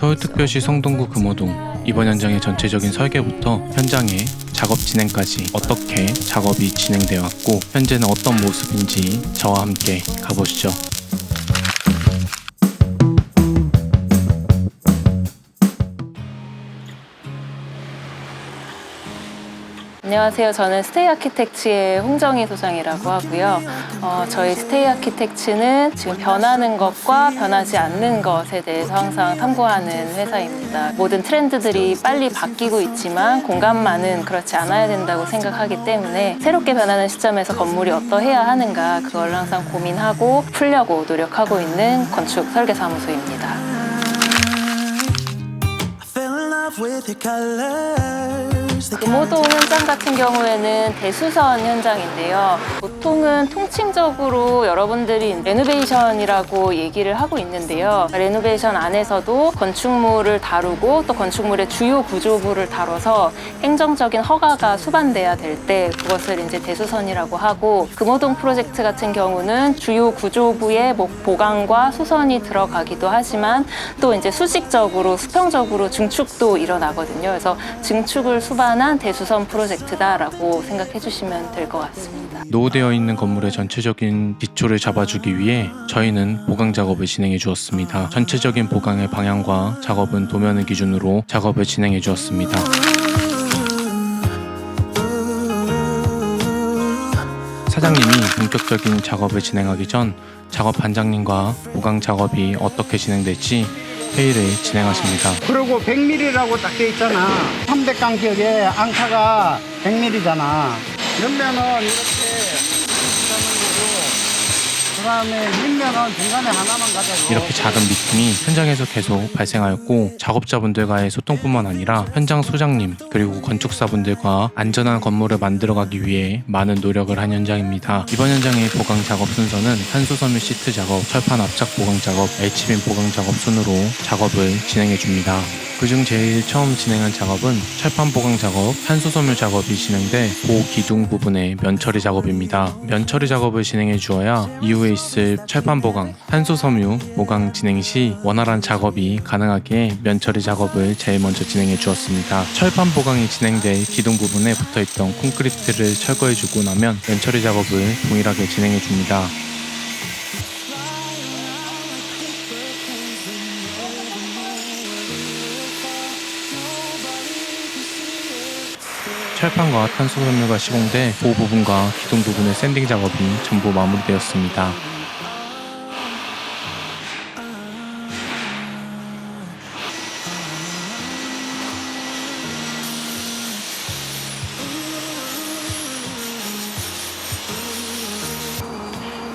서울특별시 성동구 금호동. 이번 현장의 전체적인 설계부터 현장의 작업 진행까지 어떻게 작업이 진행되어 왔고 현재는 어떤 모습인지 저와 함께 가보시죠. 안녕하세요. 저는 스테이 아키텍츠의 홍정희 소장이라고 하고요. 저희 스테이 아키텍츠는 지금 변하는 것과 변하지 않는 것에 대해서 항상 탐구하는 회사입니다. 모든 트렌드들이 빨리 바뀌고 있지만 공간만은 그렇지 않아야 된다고 생각하기 때문에 새롭게 변하는 시점에서 건물이 어떠해야 하는가 그걸 항상 고민하고 풀려고 노력하고 있는 건축 설계사무소입니다. 금호동 현장 같은 경우에는 대수선 현장인데요. 보통은 통칭적으로 여러분들이 레노베이션이라고 얘기를 하고 있는데요. 레노베이션 안에서도 건축물을 다루고 또 건축물의 주요 구조부를 다뤄서 행정적인 허가가 수반돼야 될 때 그것을 이제 대수선이라고 하고, 금호동 프로젝트 같은 경우는 주요 구조부에 보강과 수선이 들어가기도 하지만 또 이제 수직적으로 수평적으로 증축도 일어나거든요. 그래서 증축을 수반한 대수선 프로젝트다라고 생각해 주시면 될 것 같습니다. 노후되어 있는 건물의 전체적인 기초를 잡아주기 위해 저희는 보강 작업을 진행해 주었습니다. 전체적인 보강의 방향과 작업은 도면을 기준으로 작업을 진행해 주었습니다. 사장님이 본격적인 작업을 진행하기 전 작업 반장님과 보강 작업이 어떻게 진행될지 회의를 진행하십니다. 그리고 100mm라고 딱 돼 있잖아. 300 간격에 앙카가 100mm잖아. 옆면은 이렇게 가는 거고, 그 다음에 밑면은 중간에 하나만 가자고. 이렇게 작은 미팅이 현장에서 계속 발생하였고, 작업자분들과의 소통뿐만 아니라 현장 소장님 그리고 건축사분들과 안전한 건물을 만들어가기 위해 많은 노력을 한 현장입니다. 이번 현장의 보강 작업 순서는 탄소섬유 시트 작업, 철판 압착 보강 작업, H빔 보강 작업 순으로 작업을 진행해 줍니다. 그중 제일 처음 진행한 작업은 철판 보강 작업, 탄소섬유 작업이 진행돼 고기둥 부분의 면처리 작업입니다. 면처리 작업을 진행해 주어야 이후에 있을 철판 보강, 탄소섬유 보강 진행 시 원활한 작업이 가능하게 면처리 작업을 제일 먼저 진행해 주었습니다. 철판 보강이 진행돼 기둥 부분에 붙어있던 콘크리트를 철거해 주고 나면 면처리 작업을 동일하게 진행해 줍니다. 철판과 탄소섬유가 시공돼 그 부분과 기둥 부분의 샌딩 작업이 전부 마무리되었습니다.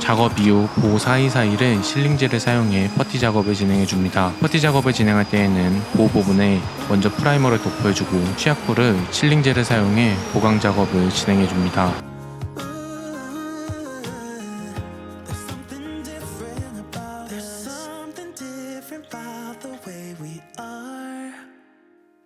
작업 이후 보호 사이사이를 실링젤을 사용해 퍼티 작업을 진행해 줍니다. 퍼티 작업을 진행할 때에는 보호 부분에 먼저 프라이머를 덮어주고 취약부를 실링젤을 사용해 보강 작업을 진행해 줍니다.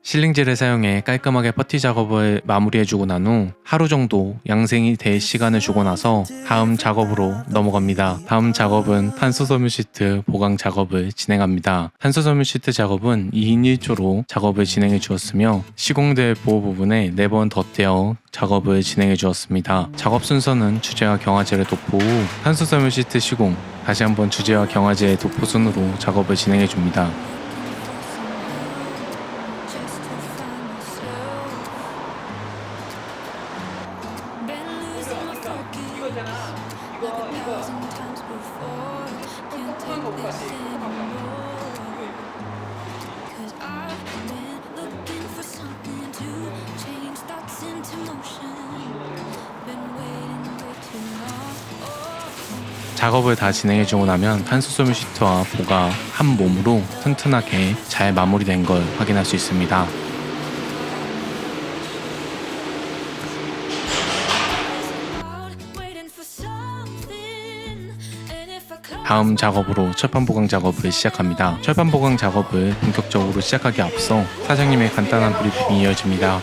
실링젤을 사용해 깔끔하게 퍼티 작업을 마무리해주고 난 후 하루 정도 양생이 될 시간을 주고 나서 다음 작업으로 넘어갑니다. 다음 작업은 탄소섬유 시트 보강 작업을 진행합니다. 탄소섬유 시트 작업은 2인 1조로 작업을 진행해 주었으며 시공될 보호 부분에 4번 덧대어 작업을 진행해 주었습니다. 작업 순서는 주제와 경화제를 도포 후 탄소섬유 시트 시공, 다시 한번 주제와 경화제의 도포 순으로 작업을 진행해 줍니다. 작업을 다 진행해주고 나면 탄소섬유 시트와 보가 한 몸으로 튼튼하게 잘 마무리된 걸 확인할 수 있습니다. 다음 작업으로 철판 보강 작업을 시작합니다. 철판 보강 작업을 본격적으로 시작하기 앞서 사장님의 간단한 브리핑이 이어집니다.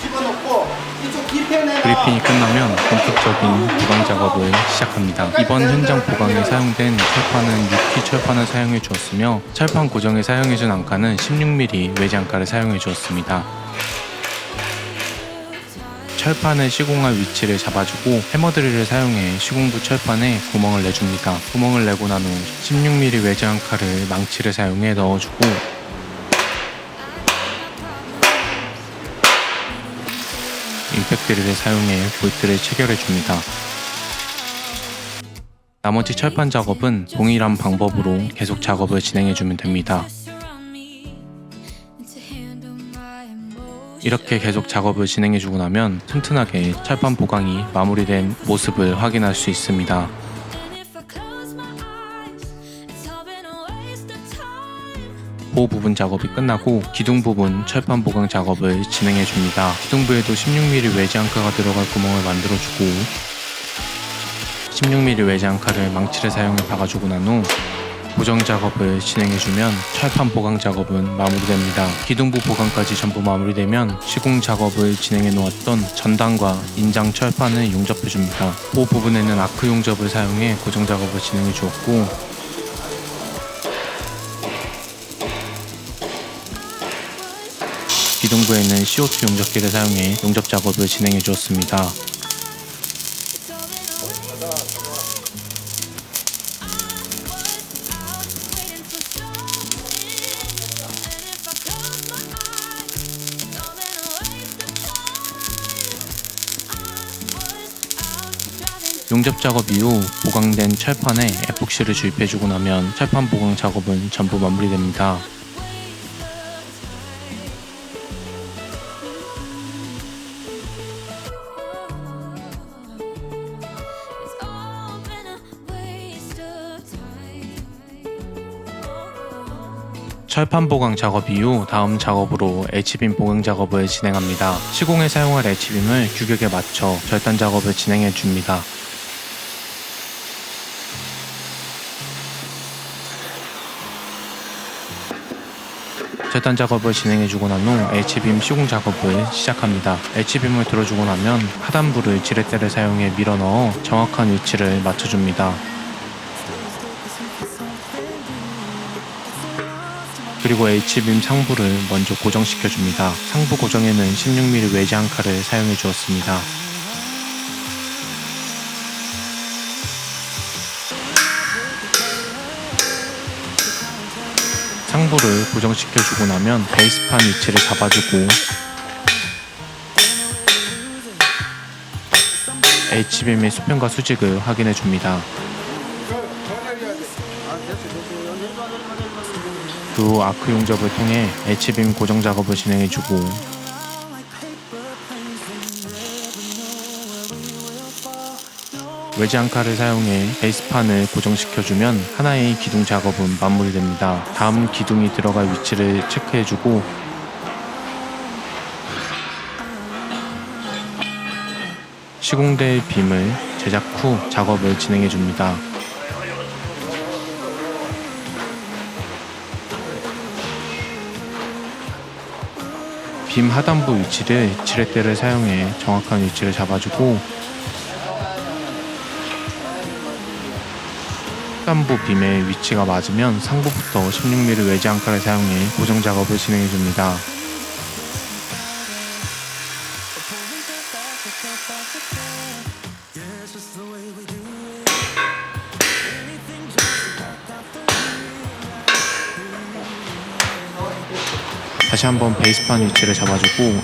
집어넣고 이쪽 뒤편에는 브리핑이 끝나면 본격적인 보강 작업을 시작합니다. 이번 현장 보강에 사용된 철판은 6T 철판을 사용해 주었으며 철판 고정에 사용해준 앙카는 16mm 외지 앙카를 사용해 주었습니다. 철판을 시공할 위치를 잡아주고 해머 드릴을 사용해 시공부 철판에 구멍을 내줍니다. 구멍을 내고 난 후 16mm 외지 앙카를 망치를 사용해 넣어주고 임팩 드릴을 사용해 볼트를 체결해줍니다. 나머지 철판 작업은 동일한 방법으로 계속 작업을 진행해주면 됩니다. 이렇게 계속 작업을 진행해주고 나면 튼튼하게 철판 보강이 마무리된 모습을 확인할 수 있습니다. 보호 부분 작업이 끝나고 기둥 부분 철판 보강 작업을 진행해줍니다. 기둥부에도 16mm 외지 앙카가 들어갈 구멍을 만들어주고 16mm 외지 앙카를 망치를 사용해 박아주고 난 후 고정 작업을 진행해주면 철판 보강 작업은 마무리됩니다. 기둥부 보강까지 전부 마무리되면 시공 작업을 진행해 놓았던 전단과 인장 철판을 용접해줍니다. 보호 부분에는 아크 용접을 사용해 고정 작업을 진행해 주었고 기둥부에는 CO2 용접기를 사용해 용접 작업을 진행해 주었습니다. 용접 작업 이후 보강된 철판에 에폭시를 주입해주고 나면 철판 보강 작업은 전부 마무리됩니다. 철판 보강 작업 이후 다음 작업으로 H빔 보강 작업을 진행합니다. 시공에 사용할 H빔을 규격에 맞춰 절단 작업을 진행해 줍니다. 절단 작업을 진행해주고 난 후 H빔 시공 작업을 시작합니다. H빔을 들어주고 나면 하단부를 지렛대를 사용해 밀어 넣어 정확한 위치를 맞춰줍니다. 그리고 H빔 상부를 먼저 고정시켜줍니다. 상부 고정에는 16mm 외지 앙카를 사용해 주었습니다. 상부를 고정시켜주고 나면 베이스판 위치를 잡아주고 H빔의 수평과 수직을 확인해줍니다. 그 후 아크 용접을 통해 H빔 고정 작업을 진행해주고 외지 앙카를 사용해 베이스판을 고정시켜주면 하나의 기둥 작업은 마무리됩니다. 다음 기둥이 들어갈 위치를 체크해주고 시공될 빔을 제작 후 작업을 진행해줍니다. 빔 하단부 위치를 지렛대를 사용해 정확한 위치를 잡아주고 하단부 빔의 위치가 맞으면 상부부터 16mm 외지 앙카를 사용해 고정 작업을 진행해줍니다. 다시 한번 베이스판 위치를 잡아주고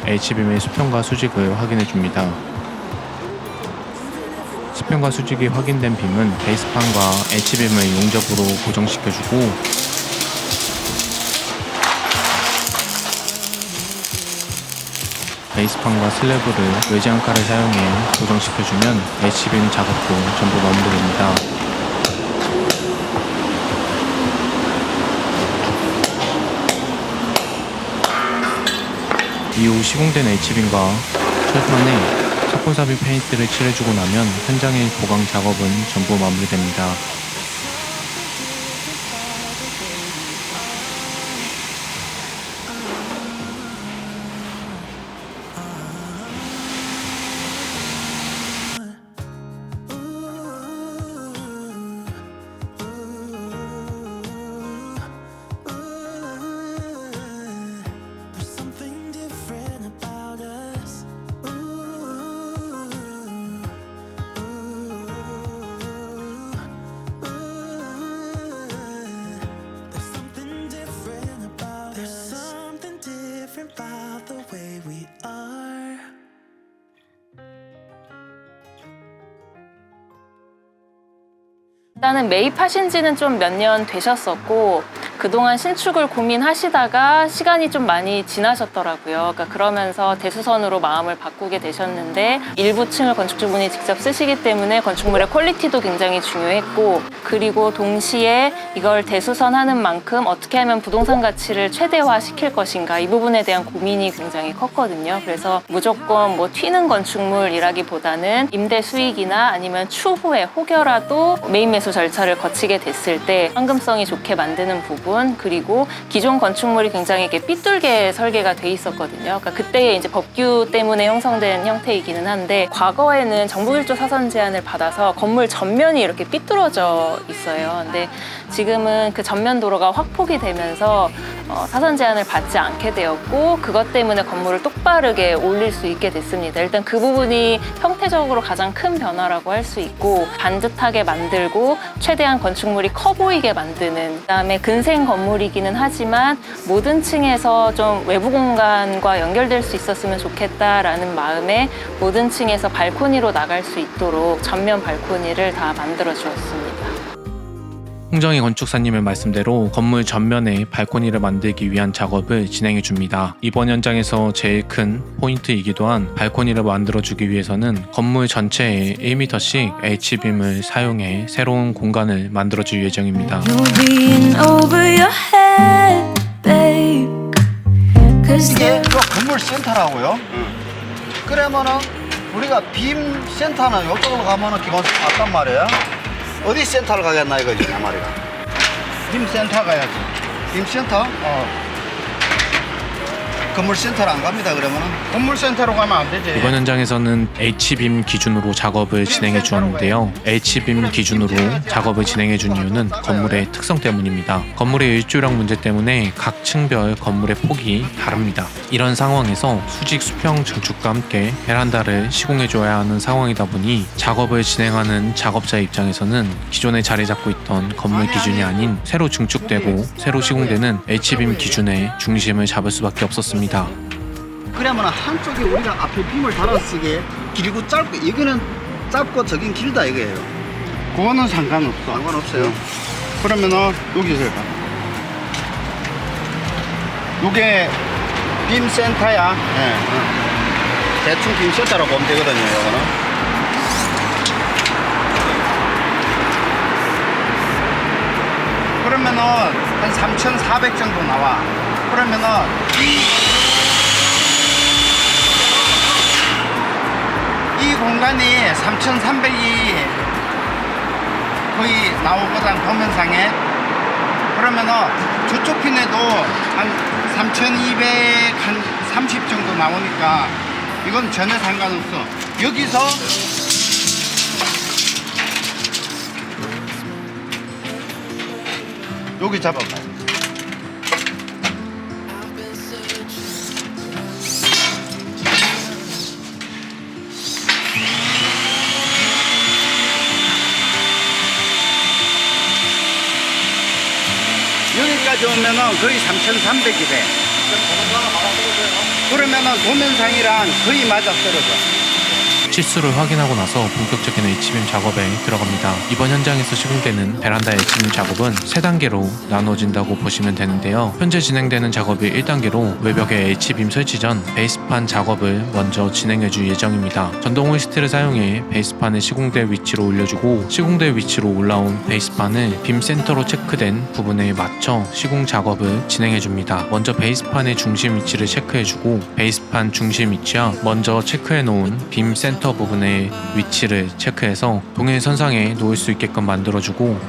H빔의 수평과 수직을 확인해줍니다. 수평과 수직이 확인된 빔은 베이스판과 H빔을 용접으로 고정시켜주고 베이스판과 슬래브를 외지 앙카를 사용해 고정시켜주면 H빔 작업도 전부 마무리됩니다. 이후 시공된 H빔과 철판에 석고삽입 페인트를 칠해주고 나면 현장의 보강 작업은 전부 마무리됩니다. 일단은 매입하신 지는 좀 몇 년 되셨었고 그동안 신축을 고민하시다가 시간이 좀 많이 지나셨더라고요. 그러니까 그러면서 대수선으로 마음을 바꾸게 되셨는데 일부 층을 건축주분이 직접 쓰시기 때문에 건축물의 퀄리티도 굉장히 중요했고 그리고 동시에 이걸 대수선하는 만큼 어떻게 하면 부동산 가치를 최대화시킬 것인가 이 부분에 대한 고민이 굉장히 컸거든요. 그래서 무조건 뭐 튀는 건축물이라기보다는 임대 수익이나 아니면 추후에 혹여라도 매입 매수 절차를 거치게 됐을 때 황금성이 좋게 만드는 부분 그리고 기존 건축물이 굉장히 이렇게 삐뚤게 설계가 돼 있었거든요. 그러니까 그때의 이제 법규 때문에 형성된 형태이기는 한데 과거에는 정부 1조 사선 제한을 받아서 건물 전면이 이렇게 삐뚤어져 있어요. 근데 지금은 그 전면 도로가 확폭이 되면서 사선 제한을 받지 않게 되었고 그것 때문에 건물을 똑바르게 올릴 수 있게 됐습니다. 일단 그 부분이 형태적으로 가장 큰 변화라고 할 수 있고 반듯하게 만들고 최대한 건축물이 커 보이게 만드는 그다음에 근생 건물이기는 하지만 모든 층에서 좀 외부 공간과 연결될 수 있었으면 좋겠다라는 마음에 모든 층에서 발코니로 나갈 수 있도록 전면 발코니를 다 만들어 주었습니다. 홍정희 건축사님의 말씀대로 건물 전면에 발코니를 만들기 위한 작업을 진행해 줍니다. 이번 현장에서 제일 큰 포인트이기도 한 발코니를 만들어주기 위해서는 건물 전체에 1m씩 H빔을 사용해 새로운 공간을 만들어줄 예정입니다. 이게 또 건물 센터라고요? 그러면은 우리가 빔 센터는 이쪽으로 가면은 기본적으로 왔단 말이에요. 어디 센터를 가겠나 이거지, 내 말이야. 빔 센터 가야지. 빔 센터? 건물 센터로 안 갑니다, 그러면은. 건물 센터로 가면 안 되지. 이번 현장에서는 H빔 기준으로 작업을 진행해 주었는데요. H빔 기준으로 작업을 진행해 준 이유는 건물의 특성 때문입니다. 건물의 일조량 문제 때문에 각 층별 건물의 폭이 다릅니다. 이런 상황에서 수직 수평 증축과 함께 베란다를 시공해 줘야 하는 상황이다 보니 작업을 진행하는 작업자 입장에서는 기존에 자리 잡고 있던 건물 기준이 아닌 새로 증축되고 새로 시공되는 H빔 기준에 중심을 잡을 수밖에 없었습니다. 그러면 한쪽에 우리가 앞에 빔을 달아쓰게 길고 짧고 여기는 짧고 저긴 길다 이거예요. 그거는 상관없어. 상관없어요. 그러면은 여기서 해봐. 요게 빔 센터야. 네. 대충 빔 센터라고 보면 되거든요. 요거는. 그러면은 한 3,400 정도 나와. 그러면은 이 공간이 3,300이 거의 나오거든, 도면상에. 그러면은 저쪽 핀에도 한 3,200, 한 30 정도 나오니까 이건 전혀 상관없어. 여기서 여기 잡아봐. 여기까지 오면은 거의 3,300이 돼. 그러면은 도면상이랑 거의 맞아 떨어져. 실수를 확인하고 나서 본격적인 H빔 작업에 들어갑니다. 이번 현장에서 시공되는 베란다 H빔 작업은 3단계로 나눠진다고 보시면 되는데요. 현재 진행되는 작업이 1단계로 외벽에 H빔 설치 전 베이스판 작업을 먼저 진행해줄 예정입니다. 전동 호이스트를 사용해 베이스판을 시공대 위치로 올려주고 시공대 위치로 올라온 베이스판을 빔 센터로 체크된 부분에 맞춰 시공 작업을 진행해줍니다. 먼저 베이스판의 중심 위치를 체크해주고 베이스판 중심 위치와 먼저 체크해놓은 빔 센터 부분의 위치를 체크해서 동일선상에 놓을 수 있게끔 만들어주고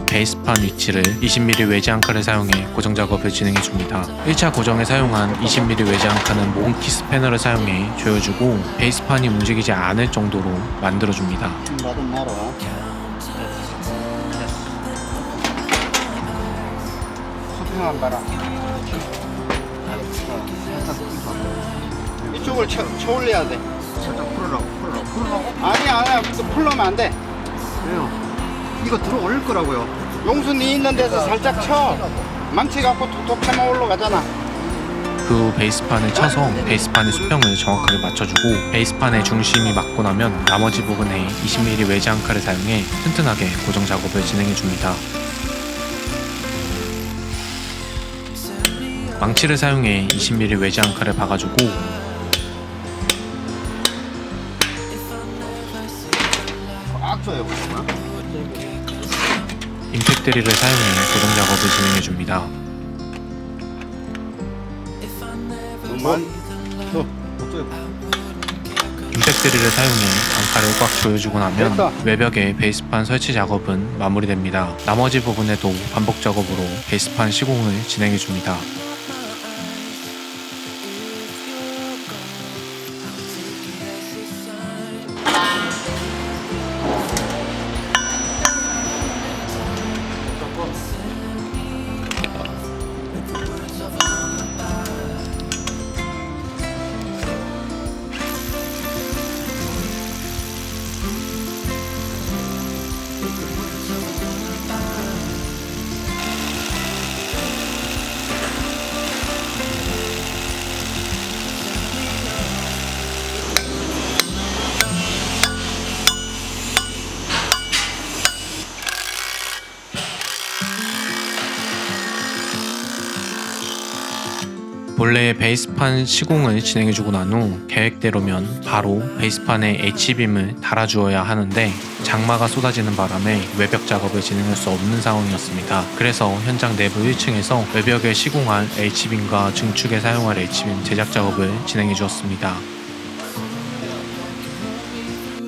베이스판 위치를 20mm 외지 앙카를 사용해 고정 작업을 진행해 줍니다. 1차 고정에 사용한 20mm 외지 앙카는 몽키 스패너를 사용해 조여주고 베이스판이 움직이지 않을 정도로 만들어 줍니다. 나도 말아. 수평한 바람. 이쪽을 쳐 올려야 돼. 살짝 풀으라고. 아니야, 풀러면 안 돼. 왜요? 이거 들어 올릴 거라고요. 용순이 있는 데서 살짝 쳐. 망치갖고 톡톡 쳐만 올라가잖아. 그 후 베이스판을 쳐서 베이스판의 수평을 정확하게 맞춰주고 베이스판의 중심이 맞고 나면 나머지 부분에 20mm 외지 앙카를 사용해 튼튼하게 고정 작업을 진행해줍니다. 망치를 사용해 20mm 외지 앙카를 박아주고 꽉 줘요. 임팩 드릴을 사용해 고정 작업을 진행해줍니다. 임팩 드릴을 사용해 앙카를 꽉 조여주고 나면 됐어. 외벽의 베이스판 설치 작업은 마무리됩니다. 나머지 부분에도 반복 작업으로 베이스판 시공을 진행해줍니다. 본래 베이스판 시공을 진행해주고 난 후 계획대로면 바로 베이스판에 H빔을 달아주어야 하는데 장마가 쏟아지는 바람에 외벽 작업을 진행할 수 없는 상황이었습니다. 그래서 현장 내부 1층에서 외벽에 시공할 H빔과 증축에 사용할 H빔 제작 작업을 진행해 주었습니다.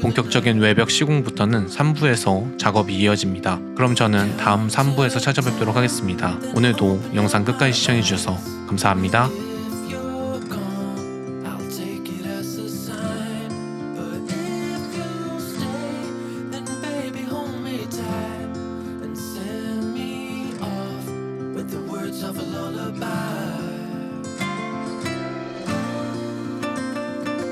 본격적인 외벽 시공부터는 3부에서 작업이 이어집니다. 그럼 저는 다음 3부에서 찾아뵙도록 하겠습니다. 오늘도 영상 끝까지 시청해주셔서 감사합니다.